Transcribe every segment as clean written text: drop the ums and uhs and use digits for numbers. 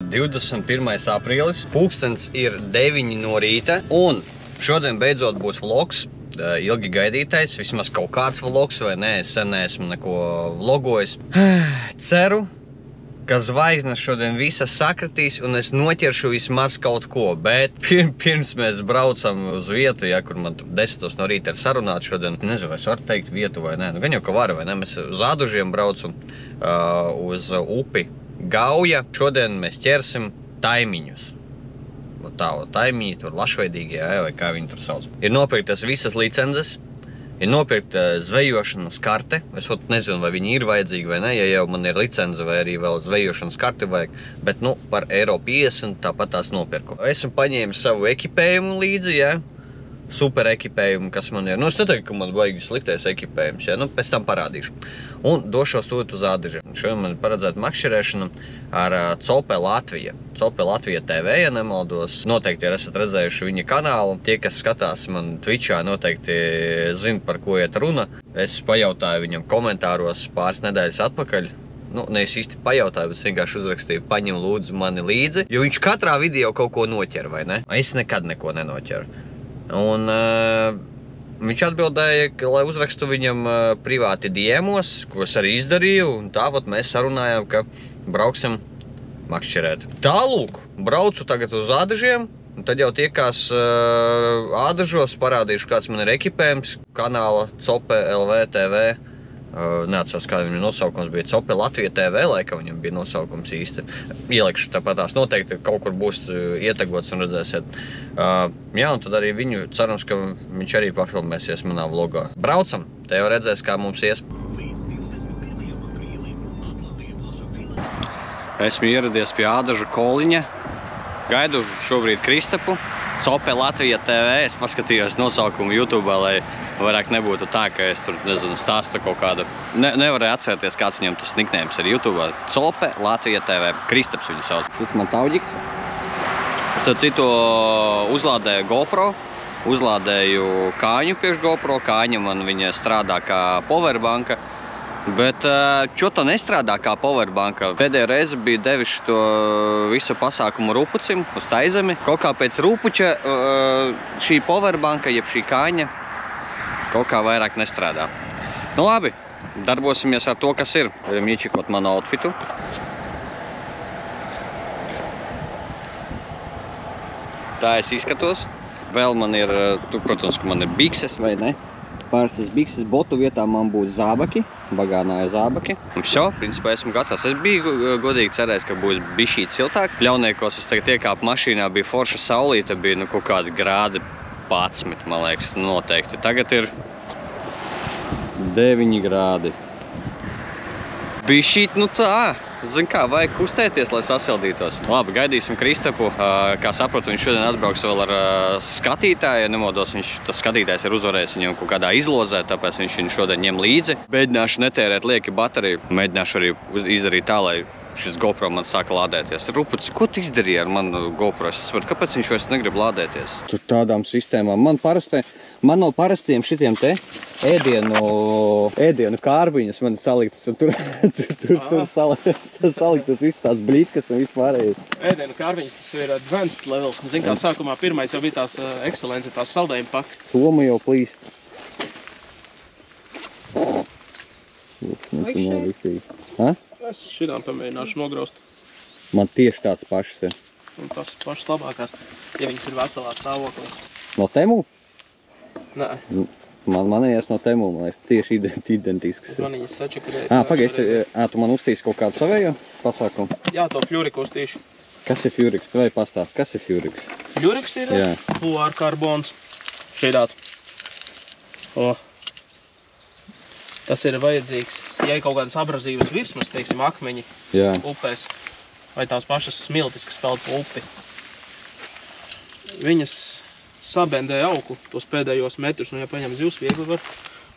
21. aprīlis, pulkstens ir 9 no rīta, un šodien beidzot būs vlogs, ilgi gaidītais, vismaz kaut kāds vlogs, vai ne, es sen neesmu neko vlogojis. Ceru, ka zvaigznes šodien visas sakritīs, un es noķeršu vismaz kaut ko, bet pirms mēs braucam uz vietu, ja, kur man 10 no rīta ir sarunāt šodien, nezinu, vai es varu teikt vietu vai ne, nu gan jau, ka varu, vai ne, mēs uz Ādužiem braucam, uz upi Gauja, šodien mēs ķersim taimiņus. Tā, taimiņi, tur lašveidīgie, vai kā viņi tur sauc. Ir nopirktas visas licences, ir nopirkta zvejošanas karte. Es nezinu, vai viņi ir vajadzīgi vai ne, ja jau man ir licence vai arī vēl zvejošanas karte vajag, bet, nu, par €50 tāpat tās nopirku. Esmu paņēmis savu ekipējumu līdzi, ja, super ekipējumu, kas man ir. Nu, es neteiktu, ka man vajag sliktais ekipējums, ja, nu, pēc tam parādīšu. Un došos tūlīt uz Ādužiem. Šodien man ir paredzēta makšķerēšana ar Cope Latvija. Cope Latvija TV, ja nemaldos. Noteikti, ja esat redzējuši viņa kanālu. Tie, kas skatās man Twitchā, noteikti zina, par ko iet runa. Es pajautāju viņam komentāros pāris nedēļas atpakaļ. Nu, nevis īsti pajautāju, bet vienkārši uzrakstīju, paņem lūdzu mani līdzi, jo viņš katrā video kaut ko noķer, vai ne? Es nekad neko nenoķeru. Un viņš atbildēja, ka, lai uzrakstu viņam privāti diemos, ko es arī izdarīju, un tāpat mēs sarunājām, ka brauksim makšķerēt. Tālūk, braucu tagad uz Ādužiem, un tad jau tiekās Ādužos, parādīšu, kāds man ir ekipējums, kanāla Cope LV TV. Neatceros, kāda viņam nosaukums bija. Cope Latvija TV, laikam viņam bija nosaukums īsti. Ielikšu tāpat tās noteikti, kaut kur būs ietegots un redzēsiet. Jā, un tad arī viņu cerams, ka viņš arī pafilmēsies manā vlogā. Braucam, te jau redzēs, kā mums ies. Esmu ieradies pie Ādužu Koliņa. Gaidu šobrīd Kristapu. Cope Latvija TV, es paskatījos nosaukumu YouTube, lai vairāk nebūtu tā, ka es tur, nezinu, stāstu kaut kādu. Nevarēju atcerēties, kāds viņam tas nicknames ir YouTube. Cope Latvija TV, Kristaps viņu sauc. Šis mans auģiks. Es tad citu uzlādēju GoPro, uzlādēju kāņu priekš GoPro, kāņa man viņa strādā kā powerbanka. Bet čota nestrādā kā powerbanka. Pēdējā reize bija deviši to visu pasākumu Rupucim uz Taizemi. Kaut kā pēc Rupuča šī powerbanka, jeb šī kāņa, kaut kā vairāk nestrādā. Nu labi, darbosimies ar to, kas ir. Varam iečikot manu outfitu. Tā es izskatos. Vēl man ir, protams, ka man ir bikses, vai ne? Pārstas bikses, botu vietā man būs zābaki, bagānāja zābaki. Un viso, principā esmu gatavs. Es biju godīgi cerējis, ka būs bišķīt siltāk. Ļauniekos es tagad iekāpu mašīnā, bija forša saulīte, bija nu kaut kādi grādi 11, man liekas, noteikti. Tagad ir 9 grādi. Bišķīt, nu tā. Zin kā, vajag kustēties, lai sasildītos. Labi, gaidīsim Kristapu. Kā saprotu, viņš šodien atbrauks vēl ar skatītāju. Ja nemodos, tas skatītājs ir uzvarējis viņu kaut kādā izlozē, tāpēc viņš viņu šodien ņem līdzi. Mēģināšu netērēt lieki bateriju. Mēģināšu arī izdarīt tā, lai šis GoPro man sāka lādēties. Rupuci, ko tu izdarīji ar manu GoPro? Es saprotu, kāpēc viņš vairs negrib lādēties? Tur tādām sistēmām. Man no parastiem šitiem te ēdienu kārbiņas man saliktas, un tur saliktas viss tās blītkas un vispārējais. Ēdienu kārbiņas, tas ir advanced level. Zin kā sākumā pirmais jau bija tās ekscelence, tās saldējuma pakts. Soma jau plīst. Es šitām pamēģināšu nograust. Man tieši tāds pašs ir. Un tas pašas labākās, ja viņas ir veselā stāvoklī. No Temu? Nē. Manējās no Temu, man liekas, tieši identisks. Man viņas sačakarēja. Pagaid, tu man uztīsi kaut kādu savējo pasākumu? Jā, to Fjuriku uztīšu. Kas ir Fjuriks? Tu vai pastāst, kas ir Fjuriks? Fjuriks ir fluorkarbons. Šeit tas ir vajadzīgs, ja ir kaut kādas abrazīvas virsmas, teiksim, akmeņi upēs, vai tās pašas smiltis, kas peld pa upi. Viņas sabendē auku tos pēdējos metrus, un ja paņem zivs, viegli var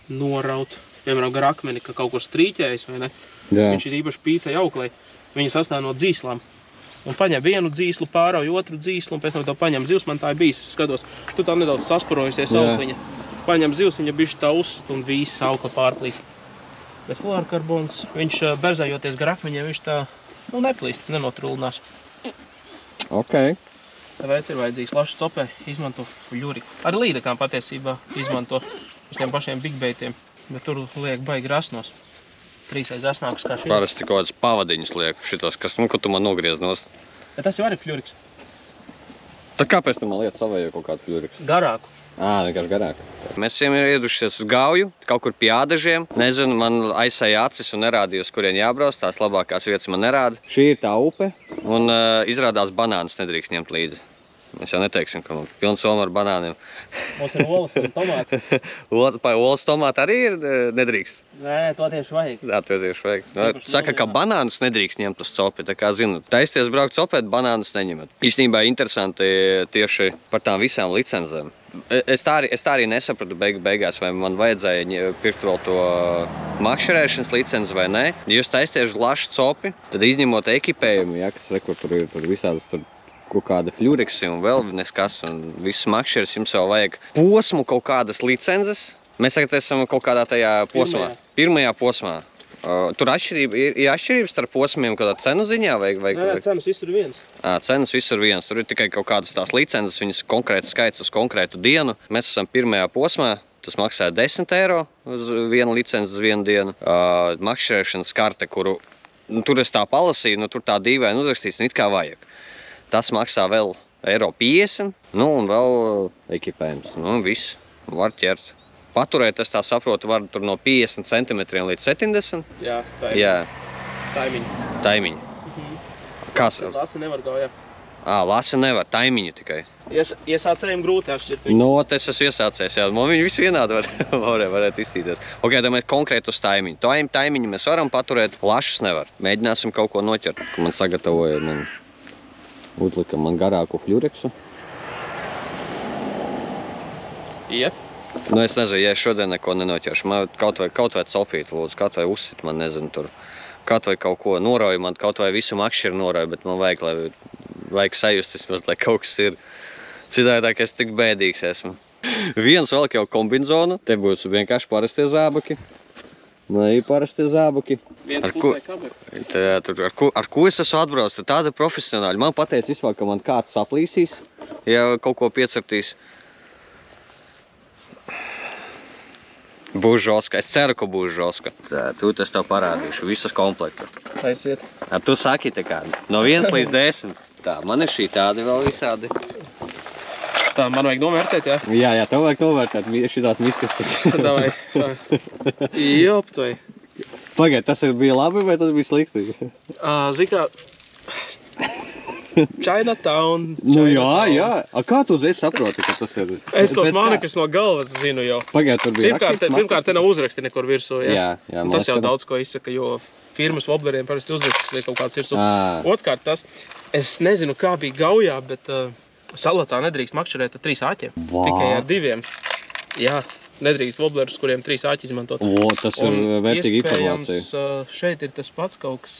noraut. Piemēram, gar akmeni, ka kaut kur strīķējas, vai ne? Viņš ir īpaši pītai auklei. Viņa sastāv no dzīslām. Un paņem vienu dzīslu, pārauj otru dzīslu, un pēc tam to paņem zivs, man tā ir bijis. Es skatos, tu tā nedaudz sasparojusies aukliņa. Paņem zivs, viņa bišķi tā uzsat un viss aukla pārplīst. Bet fluorkarbons, viņš berzējoties gar akmeņiem, viņš tā, neplīst, nenotrūlinās. Ok. Tāpēc ir vajadzīgs lašs copē, izmanto fļuriku. Arī līdekām patiesībā izmanto uz tiem pašiem bigbeitiem, bet tur liek baigi rasnos. 3 reiz asnākus kā šī. Parasti kaut kāds pavadiņus liek šitos, kas, ko tu man nogriez nost. Bet tas jau arī fļuriks. Tad kāpēc tu man liec savējo kaut kādu fļuriks? Garāku. Vienkārši garāk. Mēs esam iedušies uz gauju, kaut kur pie ādažiem. Nezinu, man aizsēja acis un nerādīja, uz kurien jābrauc. Tās labākās vietas man nerāda. Šī ir tā upe, un izrādās banānus nedrīkst ņemt līdzi. Mēs jau neteiksim, ka man pilns soma ar banāniem. Mums ir olas un tomāti. Olas tomāti arī ir nedrīkst? Nē, to tieši vajag. Jā, to tieši vajag. Saka, ka banānus nedrīkst ņemt uz copi. Tā kā zinat, taisties braukt copēt, banānus neņemat. Īstenībā interesanti tieši par tām visām licencēm. Es tā arī nesapratu beigās, vai man vajadzēja pirkt vēl to makšķerēšanas licenci vai nē. Ja jūs taisties uz lašu copi, tad izņemot ekipējumu, ja, kas rekur tur ir visādas tur kaut kāda fļuriksi un vēl neskas un viss makšķeris, jums jau vajag posmu kaut kādas licences. Mēs tagad esam kaut kādā tajā posmā. Pirmajā posmā. Tur ir atšķirības starp posmiem kādā cenu ziņā? Nē, cenas visur ir viens. Cenas visur viens. Tur ir tikai kaut kādas tās licences, viņas konkrēti skaits uz konkrētu dienu. Mēs esam pirmajā posmā. Tas maksāja 10 eiro uz vienu licenci uz vienu dienu. Makšķerēšanas karte, kuru tur es tā palasīju, tur tā dīvaini uzrakstīts, it kā vajag. Tas maksā vēl eiro 50, un vēl ekipējums. Viss, var ķert. Paturēt, es tā saprotu, var tur no 50 centimetriem līdz 70. Jā, tā ir. Jā. Taimiņi. Kas? Lasi nevar gaujā. Lasi nevar, taimiņi tikai. Iesācējiem grūti atšķirt viņu. Es esmu iesācējis, jā. Man viņi visi vienādi varētu iztīties. Ok, tad mēs konkrēti uz taimiņu. Taimiņu mēs varam paturēt, lašas nevar. Mēģināsim kaut ko noķert, ko man sagatavoja. Uzlika man garāku fļuriksu. Jep. Es nezinu, ja es šodien neko nenoķeršu. Man kaut vai copīt, lūdzu, kaut vai uzsit, man nezinu, tur. Kaut vai kaut ko norauju, man kaut vai visu makšķiru norauju, bet man vajag sajust, lai kaut kas ir. Citādāk es tik bēdīgs esmu. Viens vēl jau kombinzonu. Te būs vienkārši parastie zābaki. Parastie zābaki. Viens pucē kameru. Ar ko es esmu atbraucis? Tāda profesionāļa. Man pateica vispār, ka man kāds saplīsīs, ja kaut ko piecertīs. Būs žoska. Es ceru, ka būs žoska. Tu tas tev parādīšu. Visas komplektu. Aiziet. Tu saki tā kā no 1 līdz 10. Tā, man ir šī tādi vēl visādi. Tā, man vajag novērtēt, jā? Jā, tev vajag novērtēt šitās miskastes. Davai. Joptoj. Pagaid, tas bija labi vai tas bija slikti? Zikā, Chinatown. Jā. Kā tu uzreiz saproti, ka tas ir? Es tos manikas no galvas zinu jau. Pagaid, tur bija rakstīts. Pirmkārt, te nav uzraksti nekur virsū, jā. Jā. Tas jau daudz ko izsaka, jo firmas wobleriem parasti uzraksts kaut kāds virsū. Otkārt tas, es nezinu, kā bija gaujā, bet salacā nedrīkst makšķerēt ar 3 āķiem. Tikai ar 2. Jā, nedrīkst woblerus, kuriem 3 āķi izmantot. Tas ir vērtīga informācija. Iespējams, šeit ir tas pats kaut kas.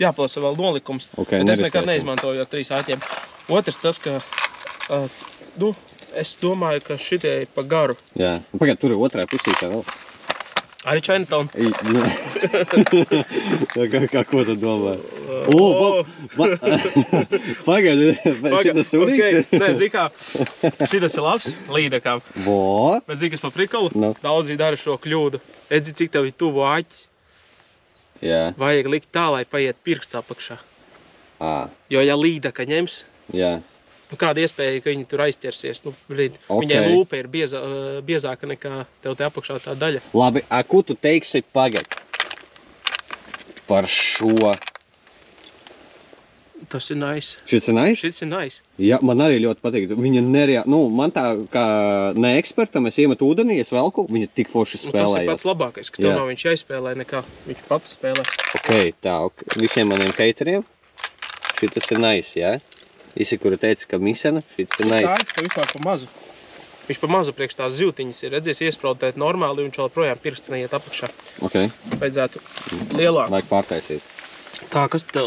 Jāplasa vēl nolikums, bet es nekad neizmantoju ar 3 āķiem. Otrs tas, ka es domāju, ka šitie ir pa garu. Jā, pagaid, tur ir otrā pusītē vēl. Arī Chinatown. Ko tu domā? Pagaid, šitas sūdīgs ir? Nē, zikā, šitas ir labs līdekām. Bet zikas pa prikolu, daudzi dara šo kļūdu. Redzi, cik tev ir tuvu āķis. Vajag likt tā, lai paiet pirksts apakšā. Jo, ja līdeka ņems, kāda iespēja, ka viņi tur aizķersies. Viņai lūpa ir biezāka nekā tev te apakšā tā daļa. Labi, ko tu teiksi pagaid par šo? Tas ir nice. Šis ir nice? Šis ir nice. Jā, man arī ļoti patīk. Viņa man tā kā ne ekspertam, es iemetu ūdenī, es velku, viņa tik forši spēlējās. Tas ir pats labākais, ka tev nav viņš jāizspēlē nekā. Viņš pats spēlē. Ok, tā, visiem maniem keiteriem. Šitas ir nice, jā? Isi, kura teica, ka misena, šitas ir nice. Tāds tev vispār pa mazu. Viņš pa mazu priekš tās zivtiņas ir. Redzies, iespraudēt normāli, viņš vēl projām pirksts neiet apakšā. Ok. Vajadzētu lielāku. Vajag pārtaisīt. Tā, kas tev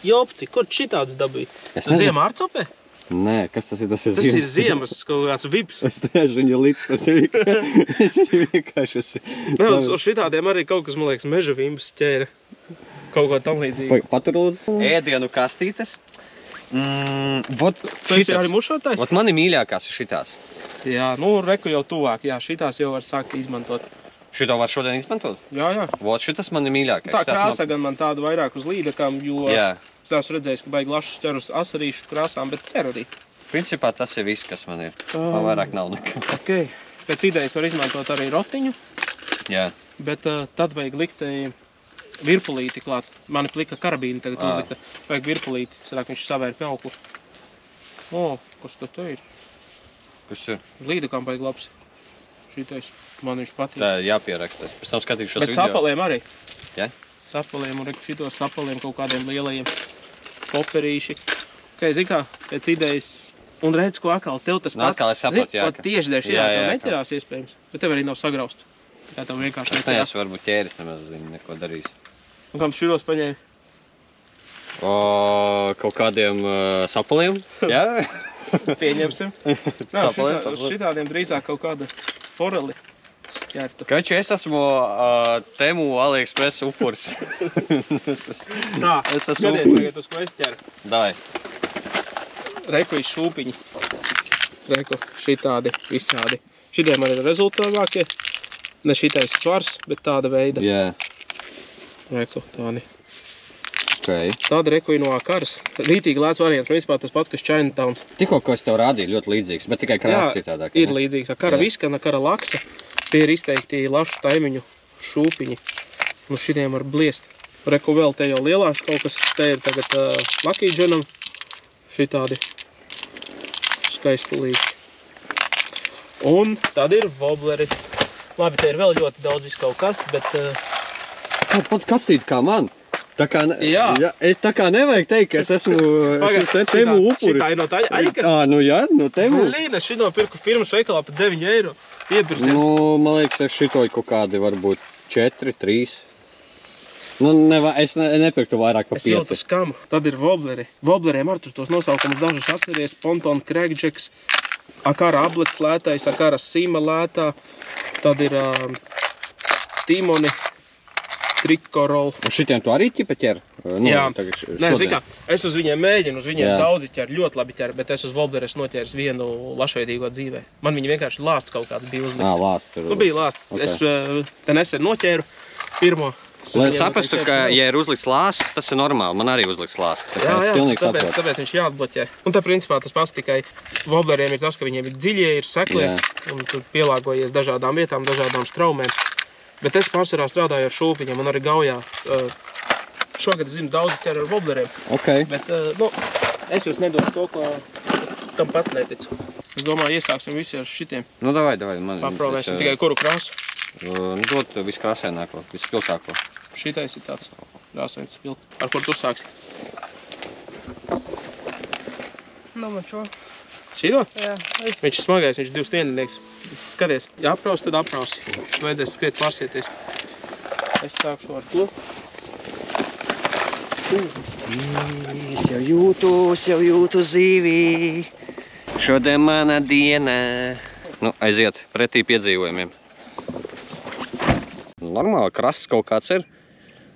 jopci, kur šitāds dabīja? Tas ziemā ārcopē? Nē, kas tas ir? Tas ir ziemas kaut kāds vips. Es neesmu viņu līdz, tas ir vienkārši. Uz šitādiem arī kaut kas, man liekas, meža vimbas ķēra. Kaut ko tam līdzīgi. Patur lūdzu. Ēdienu kastītes. Tu esi arī mušotais? Vot mani mīļākās ir šitās. Jā, nu, reku jau tuvāk. Jā, šitās jau var sākt izmantot. Šito var šodien izmantot? Jā. Vot šitas man ir mīļākais. Tā krāsa gan man tāda vairāk uz līdakām, jo es esmu redzējis, ka baigi lašus ķer uz asarīšu krāsām, bet ķer arī. Principā tas ir viss, kas man ir. Man vairāk nav nekā. Ok. Pēc idejas var izmantot arī rotiņu. Jā. Bet tad vajag likt virpulīti klāt. Mani plika karabīni tagad uzlikta. Vajag virpulīti. Sadāk viņš savēr pie auklu. Kas te ir? Kas ir? Līdakām baigi labs. Šitais. Man viņš patīk. Tā jāpierakstās. Pēc tam skatīšos video. Bet sapaliem arī. Jā? Sapaliem un šitos sapaliem kaut kādiem lielajiem poperīši. Kā, zini kā, pēc idejas. Un redz, ko atkal, tev tas pats. Atkal es saprotu, jā. Tieši dēļ šajā tev neķerās iespējams. Bet tev arī nav sagrausts. Tā tev vienkārši neķerās. Es neesmu varbūt ķēris nemaz neko darījis. Un kam tu širos paņēmi? Kaut kādiem sapaliem. Jā? Pieņemsim. Šitādiem drīzāk kaut kāda foreli ķertu. Kači, es esmu Temu AliExpress upuris. Tā, skaties tagad uz ko es ķeru. Dai. Reku iz šūpiņi. Reku šitādi, visādi. Šitiem man ir rezultāvākie. Ne šitais svars, bet tāda veida. Jā. Reku tādi. Okay. Tāda reku no karas. Rītīgi lēts variants, principā tas pats, kas Chinatown. Tikko, ko es tev rādīju, ļoti līdzīgs, bet tikai krāsa citādāk. Ir līdzīgs. Kara viskana, kara laksa. Tie ir izteikti lašu taimiņu šūpiņi. Nu šitiem var bliest. Reku vēl te jau lielāks kaut kas. Te ir tagad Lucky Johnam. Šitādi skaistulīši. Un tad ir wobleri. Labi, te ir vēl ļoti daudz kaut kas, bet... Tāda pat kastīte kā man. Tā kā nevajag teikt, ka es esmu Temu upuris. Šitā ir no tā aika? Nu jā, no Temu. Līna, es šito pirku firmas veikalā par 9 eiro. Iepirksies. Nu, man liekas, es šito kaut kādi varbūt 4, 3. Nu, es nepirktu vairāk par 5. Es jūtu skamu. Tad ir wobleri. Wobleriem ar tur tos nosaukumus dažus atceries. Ponton, Craigjacks, Akara ablets lētais, Akara Sima lētā. Tad ir Timoni. Trikorol. Un šitiem tu arī ķipa ķer? Jā. Nē, zini kā, es uz viņiem mēģinu, uz viņiem daudzi ķer, ļoti labi ķer, bet es uz wobleri esmu noķēris vienu lašveidīgo dzīvē. Man viņi vienkārši lāsts kaut kāds bija uzlikts. Lāsts. Nu, bija lāsts. Okay. Es te nesen noķēru pirmo. Lai saprastu, ka, ja ir uzlikts lāsts, tas ir normāli. Man arī uzlikts lāsts. Jā, tāpēc viņš jāatbloķē. Un tā principā tas pats tikai wobleriem ir tas, ka viņiem ir dziļie, ir seklie, un tu pielāgojies dažādām vietām, dažādām straumēm. Bet es pārsvarā strādāju ar šūpiņiem un arī gaujā. Šogad es zinu daudz ķer ar wobleriem. Okay. Bet, nu, es jūs nedošu to, kam pats neticu. Es domāju, iesāksim visi ar šitiem. Nu, davai. Paprovēsim tikai kuru krāsu? Dot viskrāsēnāko, vispilgtāko. Šitais ir tāds krāsains spilgts. Ar kur tu sāksi? Nu, man šo. Šito? Jā. Viņš ir smagais, viņš ir 2 stieninieks. Skaties, ja aprausi, tad aprausi. Vajadzēs skriet pārsieties. Es sākšu ar to. Es jau jūtu zīvī. Šodien mana diena. Nu, aiziet pretī piedzīvojumiem. Normāli, krasts kaut kāds ir.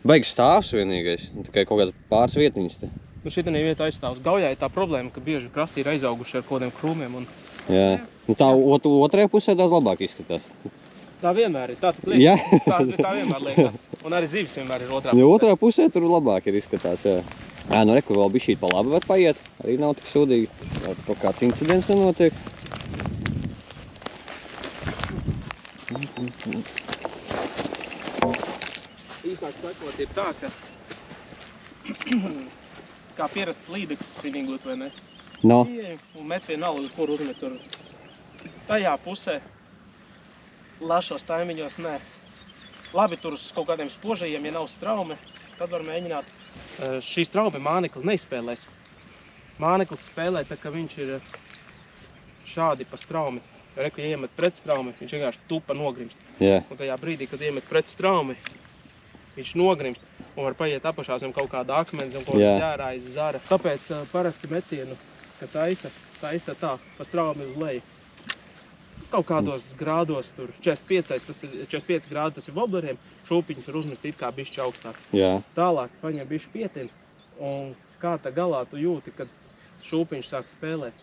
Baigs stāvs vienīgais. Tikai kaut kāds pāris vietiņas te. Nu, šitanī vieta aizstāvs. Gaujā ir tā problēma, ka bieži krasti ir aizauguši ar kodiem krūmiem. Jā. Nu, tā otrajā pusē daudz labāk izskatās. Tā vienmēr ir. Tā liekas. Tā vienmēr liekas. Un arī zivis vienmēr ir otrā pusē. Ja otrajā pusē tur labāk ir izskatās, jā. Nu, reku vēl bišķīt pa labi var paiet. Arī nav tik sūdīgi. Kaut kāds incidents nenotiek. Īsāk sakot, ir tā, ka kā pierasts līdeks spinningot, vai ne? No. Un met vienalga, kur uzmet tur. Tajā pusē lašos taimiņos, nē. Labi, tur uz kaut kādiem spožajiem, ja nav straume, tad var mēģināt. Šī straume mānekli neizspēlēs. Māneklis spēlē tā, ka viņš ir šādi pa straumi. Reku, ja iemet pret straumi, viņš vienkārši tupa nogrimst. Yeah. Un tajā brīdī, kad iemet pret straumi, viņš nogrimst un var paiet apašā zem kaut kāda akmens, zem kaut kāda ģērājas zara. Tāpēc parasti metienu, ka taisa tā, pa straumi uz leju. Kaut kādos grādos, tur 45 grādi, tas ir wobleriem, šūpiņus var uzmest it kā bišķi augstāk. Jā. Tālāk paņem bišķi pietini, un kā tā galā tu jūti, kad šūpiņš sāk spēlēt.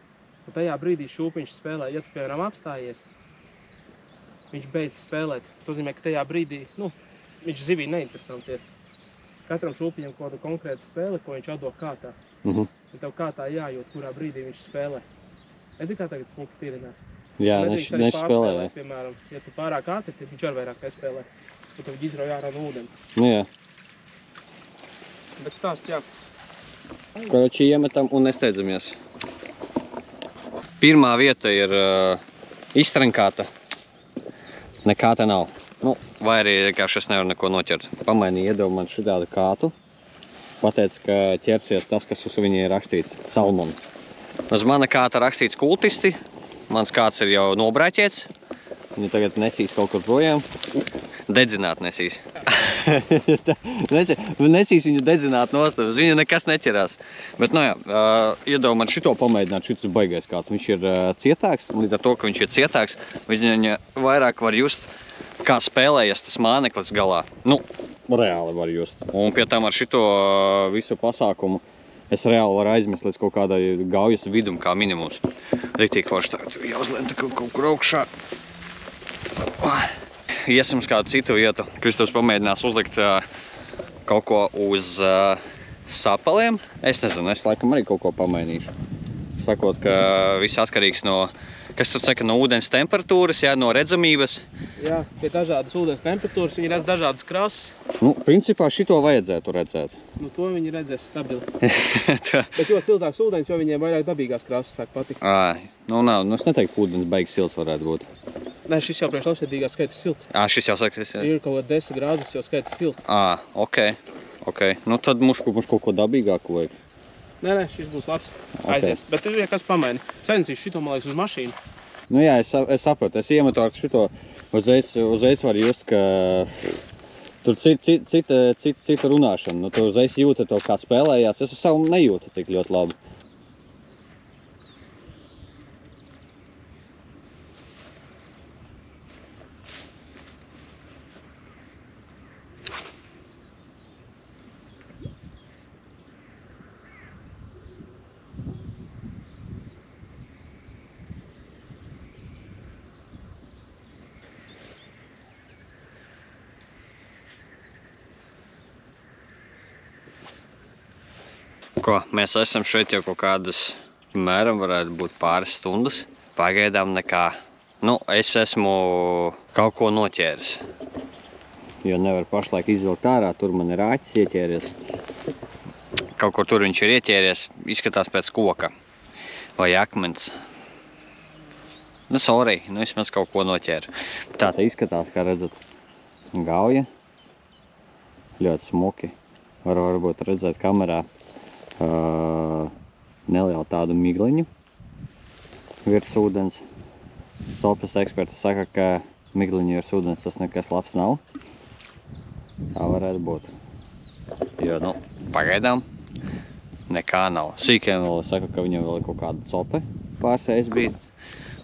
Un tajā brīdī šūpiņš spēlē, ja tu, piemēram, apstājies, viņš beidz spēlēt. Tas nozīmē, ka tajā brīdī, viņš zivī neinteresants ir. Katram šūpiņam kaut kāda konkrēta spēle, ko viņš atdod kātā. Un tev kātā jājūt, kurā brīdī viņš spēlē. Redzi, kā tagad smuki tirinās? Jā, nespēlē. Piemēram, ja tu pārāk ātri, tad viņš ar vairāk nespēlē. Un tev izrauj ārā no ūdeni. Nu jā. Bet stāsts, jā. Koroči iemetam un nesteidzamies. Pirmā vieta ir iztrenkāta. Nekā te nav. Vai arī vienkārši es nevaru neko noķert. Pamainīja, iedeva man šitādu kātu. Pateica, ka ķersies tas, kas uz viņu ir rakstīts. Salmoni. Uz mana kāta rakstīts kultisti. Mans kāds ir jau nobrāķēts. Viņu tagad nesīs kaut kur projām. Dedzināt nesīs. Nesīs viņu dedzināt nostāvis. Viņu nekas neķerās. Bet, iedeva man šito pamēģināt. Šitas baigais kāds. Viņš ir cietāks. Un līdz ar to, ka viņš ir cietāks, viņa vairāk var just, kā spēlējas tas māneklis galā. Reāli var just. Un pie tam ar šito visu pasākumu es reāli varu aizmest līdz kaut kādai gaujas vidum, kā minimums. Riktīgi forši tagad jāuzlenta kaut kur augšā. Iesim uz kādu citu vietu. Kristaps pamēģinās uzlikt kaut ko uz sapaliem. Es nezinu, es laikam arī kaut ko pamainīšu. Sakot, ka viss atkarīgs no, kas tur saka, no ūdens temperatūras, no redzamības. Jā, pie dažādas ūdens temperatūras viņi redz dažādas krāsas. Principā šito vajadzētu redzēt. To viņi redzēs stabili. Bet jo siltāks ūdens, jo viņiem vairāk dabīgās krāsas sāk patikt. Es neteiktu, ka ūdens beigas silts varētu būt. Nē, šis jau priekš labsveidīgās skaits silts. Šis jau saka, ir kaut kā 10 grādus, jau skaits silts. Ok. Tad mums kaut ko dabīgāku vajag. Nē, šis būs labs. Aizies. Bet ir kas pamaini. Saņemsīs šito, man liekas, uz mašīnu. Jā, es sapratu. Es iemetu ar šito uzreiz var just, ka tur cita runāšana. Tu uzreiz jūti to, kā spēlējās. Es uz savu nejūtu tik ļoti labi. Mēs esam šeit jau kaut kādas, mēram varētu būt pāris stundas. Pagaidām nekā. Es esmu kaut ko noķēris. Jo nevar pašlaik izvilkt ārā, tur man ir āķis ieķēries. Kaut kur tur viņš ir ieķēries, izskatās pēc koka vai akmens. Sorry, vismaz kaut ko noķēra. Tā te izskatās, kā redzat, gauja. Ļoti smuki. Varbūt redzēt kamerā. Nelielu tādu migliņu virs ūdens. Celpas eksperti saka, ka migliņu virs ūdens tas nekas labs nav. Tā varētu būt. Jo, pagaidām nekā nav. Sīkiem vēl saka, ka viņam vēl ir kaut kāda cope pārsējis bija.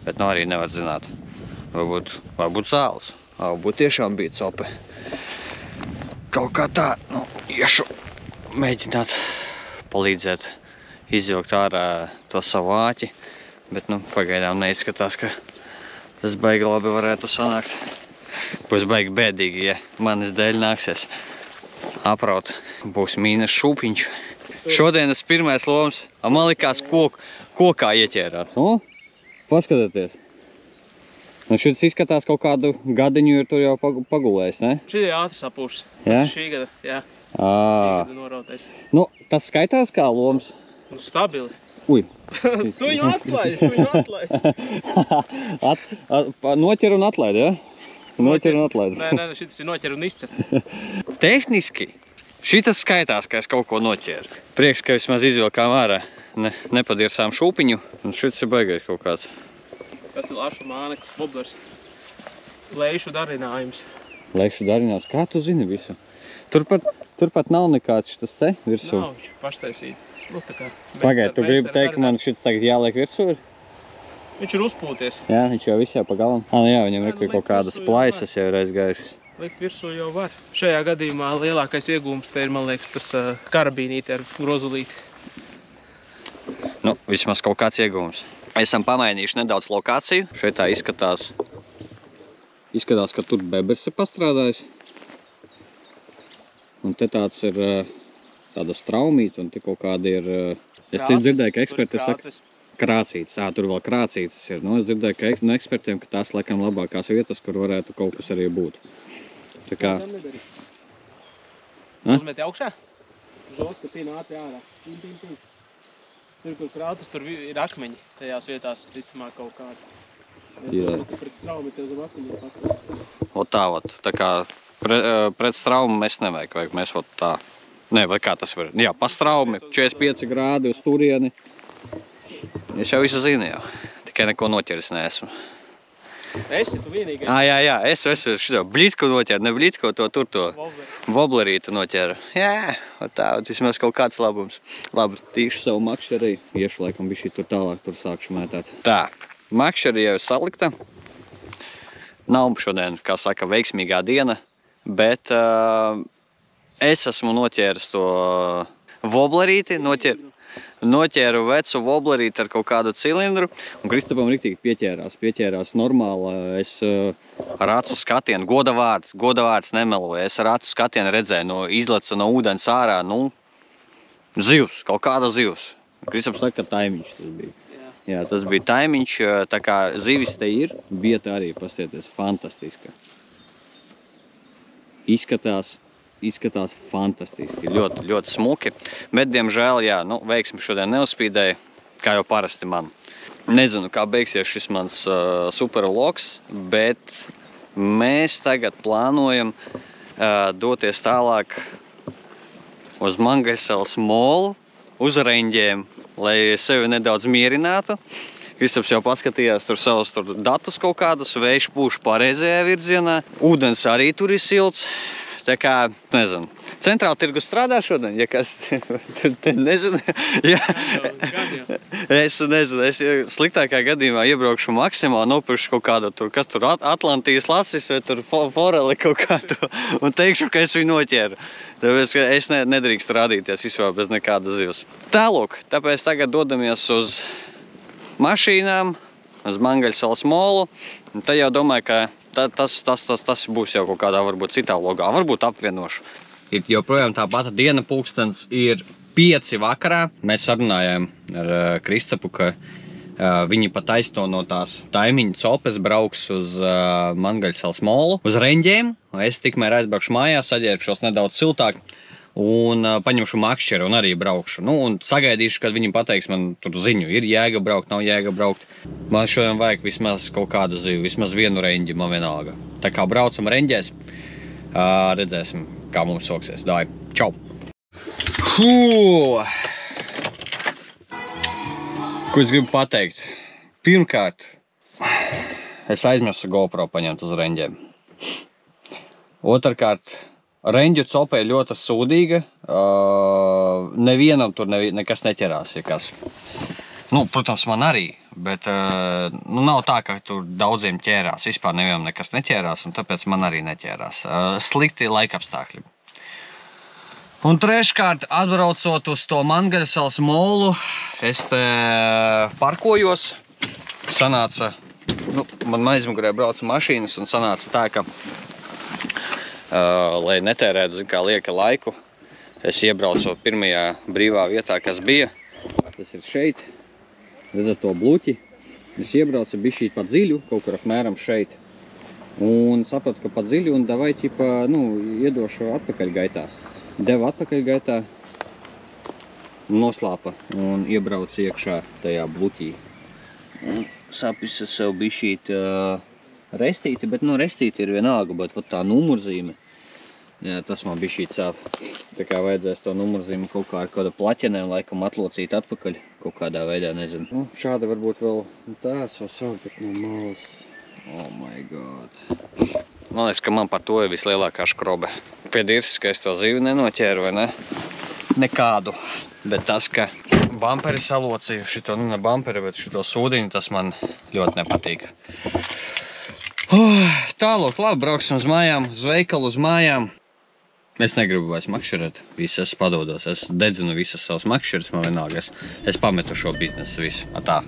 Bet arī nevar zināt. Varbūt zāles. Varbūt tiešām bija cope. Kaut kā tā, iešu mēģināt palīdzēt izvilkt ārā to savu āķi, bet pagaidām neizskatās, ka tas baigi labi varētu sanākt. Būs baigi bēdīgi, ja manis dēļ nāksies apraut. Būs mīnus šūpiņš. Šodienas pirmais loms, man likās kokā ieķērās. Paskatieties. Šis izskatās kaut kādu gadiņu ir tur jau pagulējis, ne? Šī ir ātri sapūšas. Tas ir šī gada, jā. Šī gada norautais. Tas skaitās kā loms? Stabili. Ui. Tu viņu atlaidi, Noķer un atlaidi, ja? Noķer un atlaidi. Nē, šitas ir noķer un izcep. Tehniski šitas skaitās, ka es kaut ko noķēru. Prieks, ka vismaz izvilkām ārā. Nepadirsām šūpiņu. Un šitas ir baigais kaut kāds. Tas ir lašu māneklis, boblers. Leišu darinājums. Leišu darinājums? Kā tu zini visu? Turpat nav nekāds šitas te virsū? Nav, viņš paštaisīt. Pagaid, tu gribi teikt, ka man šitas tagad jāliek virsū ir? Viņš ir uzpūties. Jā, viņš jau viss jau pa galam. Jā, viņam ir kaut kādas plaisas jau ir aizgājušas. Likt virsū jau var. Šajā gadījumā lielākais iegūms te ir, man liekas, tas karabīnīti ar grozulīti. Nu, vismaz kaut kāds ieguvums. Esam pamainījuši nedaudz lokāciju. Šeit tā izskatās, ka tur bebers ir pastrādājis. Un te tāds ir tāda straumīta un te kaut kādi ir... Es te dzirdēju, ka eksperti saka... Krācītes. Tur vēl krācītes ir. Nu, es dzirdēju, ka no ekspertiem, ka tās laikam labākās vietas, kur varētu kaut kas arī būt. Tā kā... Uzmeti augšā? Žoska tīna ātri ārā. Tur, kur krācis, tur ir akmeņi. Tajās vietās, ticamāk, kaut kādi. Jā. Pret straumi tev zem akmeņiem pastāv. O tā, tā kā pret straumu mēs nevajag, mēs tā... Nē, vai kā tas var? Jā, pa straumi, 45 grādi uz turieni. Es jau visu zinu jau, tikai neko noķeris neesmu. Esi tu vienīgais? Jā, es šito blitku noķeru, ne blitku, to woblerītu noķeru. Jā, tā, vismaz kaut kāds labums. Labi, tīšu savu makšeri, iešu laikam bišķi tur tālāk, tur sākšu mētāt. Tā, makšeri jau salikta. Nav šodien, kā saka, veiksmīgā diena, bet es esmu noķēris to woblerīti, noķēru vecu woblerīti ar kaut kādu cilindru, un Kristapam riktīgi pieķērās normāli. Es ar acu skatienu, goda vārds nemeloju, es ar acu skatienu redzēju, izleca no ūdens ārā, zivs, kaut kāda zivs. Kristaps saka, ka taimiņš tas bija. Jā, tas bija taimiņš, tā kā zivis te ir, vieta arī, pastieties, fantastiska. Izskatās fantastiski, ļoti, ļoti smuki, bet, diemžēl, jā, veiksmi šodien neuzspīdēja, kā jau parasti man. Nezinu, kā beigsies šis mans super vlogs, bet mēs tagad plānojam doties tālāk uz Mangaļsalas molu, uz reņģiem, lai sevi nedaudz mierinātu. Kristaps jau paskatījās tur savus datus kaut kādus, vējš pūš pareizajā virzienā, ūdens arī tur ir silts. Tā kā, nezinu, centrāla tirgus strādā šodien, ja kas te nezinu. Es nezinu, es sliktākā gadījumā iebraukšu Maksimā, nopirkšu kaut kādu tur, kas tur Atlantijas lasis vai tur foreli kaut kādu un teikšu, ka es viņu noķēru. Tāpēc, ka es nedrīkstu rādīties vispār bez nekāda zivs. Tālūk, tāpēc tagad dodamies uz mašīnām, uz Mangaļsalas molu, un tad jau domāju, ka tas būs jau kaut kādā varbūt citā vlogā, varbūt apvienošu. Ir joprojām tā pata diena, pulkstens ir 5 vakarā. Mēs sarunājām ar Kristapu, ka viņi pa taisno no tās taimiņa copes brauks uz Mangaļsalas molu, uz reņģiem. Es tikmēr aizbraukšu mājās, saģērbšos nedaudz siltāk un paņemšu makšķeri un arī braukšu. Un sagaidīšu, kad viņi pateiks man tur ziņu, ir jēga braukt, nav jēga braukt. Man šodien vajag vismaz kaut kādu zivu, vismaz vienu reņģi, man vienalga. Tā kā braucam reņģēs, redzēsim, kā mums soksies. Dāj, čau! Ko es gribu pateikt? Pirmkārt, es aizmirsu GoPro paņemt uz reņģiem. Otrkārt, reņģu copa ir ļoti sūdīga, nevienam tur nekas neķerās, ja kas. Protams, man arī, bet nav tā, ka tur daudziem ķērās, vispār nevienam nekas neķērās, un tāpēc man arī neķērās. Slikti laikapstākļi. Un treškārt, atbraucot uz to Mangaļsalas molu, es te parkojos, sanāca, man aizmugurē brauca mašīnas, un sanāca tā, ka lai netērētu, kā lieka laiku, es iebraucu pirmajā brīvā vietā, kas bija. Tas ir šeit, redzat to bluķi. Es iebraucu bišķīt pa dziļu, kaut kur apmēram šeit. Un sapratu, ka pa dziļu un davai ķipa, iedošu atpakaļgaitā. Deva atpakaļgaitā, noslāpa un iebraucu iekšā tajā bluķī. Sapisu sev bišķīt restīti, bet restīti ir vienalga, bet tā numurzīme, jā, tas man bišķīt sāp. Tā kā vajadzēs to numurzīmi kaut kā ar kādu plaķenēm laikam atlocīt atpakaļ, kaut kādā veidā, nezinu. Šāda varbūt vēl tāds vēl savu, bet no malas. Oh my god. Man liekas, ka man par to ir vislielākā škrobe. Piedirsis, ka es to zivi nenoķēru, vai ne? Nekādu. Bet tas, ka bamperi salocīju, šito, ne bamperi, bet šito sūdiņu, tas man ļoti nepatīk. Tālūk, labi, brauksim uz mājām, uz veikalu, uz mājām. Es negribu vairs makšķerēt, es padodos, es dedzinu visas savas makšķeres, man vienalga, es pametu šo biznesu visu. Tā.